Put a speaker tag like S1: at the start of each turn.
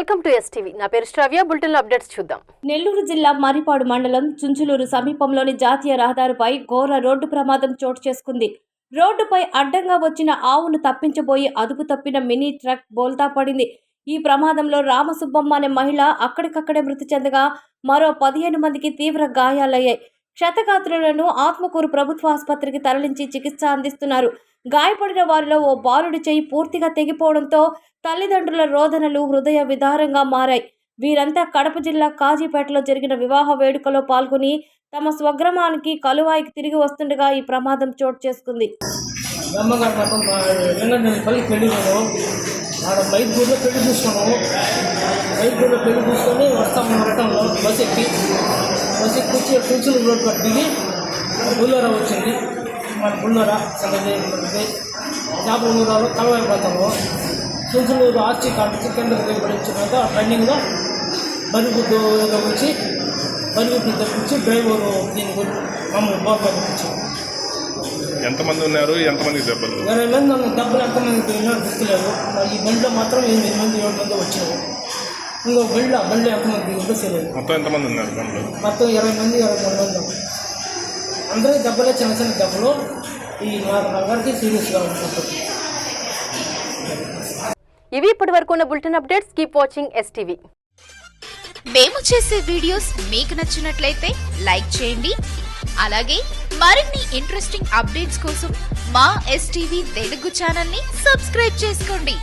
S1: Welcome to STV. నా పేరు శ్రావ్య. Bulletin updates చూద్దాం.
S2: నెల్లూరు జిల్లా మరిపాడు మండలం చుంచులూరు సమీపంలోని జాతీయ రహదారిపై ఘోర రోడ్డు ప్రమాదం చోటు చేసుకుంది. రోడ్డుపై అడ్డంగా వచ్చిన ఆవును తప్పించబోయి అదుపు తప్పిన మినీ ట్రక్ బోల్తా పడింది. ఈ ప్రమాదంలో రామసుబ్బమ్మ అనే మహిళ అక్కడికక్కడే మృతి చెందగా మరో 15 మందికి తీవ్ర గాయాలయ్యాయి. క్షతగాత్రులను ఆత్మకూరు ప్రభుత్వ ఆసుపత్రికి తరలించి చికిత్స అందిస్తున్నారు. గాయపడిన వారిలో ఓ బాలుడి చెయ్యి పూర్తిగా తెగిపోవడంతో తల్లిదండ్రుల రోదనలు హృదయ విదారంగా మారాయి. వీరంతా కడప జిల్లా కాజీపేటలో జరిగిన వివాహ వేడుకలో పాల్గొని తమ స్వగ్రామానికి కలువాయికి తిరిగి వస్తుండగా ఈ ప్రమాదం చోటు చేసుకుంది.
S3: వచ్చింది మన బుల్లరా జాపూరాలో కలవైపోతాము. చుంచులూరు ఆర్చి కాడికి కిందకి దిగబడించినాక రన్నింగ్లో బరుగుద్దు వచ్చి బరుగుద్దు తప్పించి డ్రైవరు దీనికి మమ్మల్ని బాగా తెప్పించాము.
S4: ఎంతమంది ఉన్నారు? ఎంతమంది దెబ్బలు?
S3: 20 మంది ఉన్నాం. దెబ్బలు ఎంతమంది తిన్నారు గుర్తులేదు. ఈ బండిలో మాత్రం 8 మంది 7 మంది వచ్చినారు. ఇంకో బండి ఎంతమంది గుర్తులేదు.
S4: మొత్తం ఎంతమంది ఉన్నారు బండ్లు?
S3: మొత్తం 20 మంది 23 మంది. అందరూ దెబ్బలే, చిన్న చిన్న దెబ్బలు. ఈ నగరికి సీరియస్గా ఉంటుంది.
S1: ఇవి ఇప్పటివరకు ఉన్న bulletin updates. Keep watching STV.
S5: మేము చేసే వీడియోస్ మీకు నచ్చినట్లయితే లైక్ చేయండి. అలాగే మరిన్ని ఇంట్రెస్టింగ్ అప్డేట్స్ కోసం మా ఎస్టీవీ తెలుగు ఛానల్ ని సబ్స్క్రైబ్ చేసుకోండి.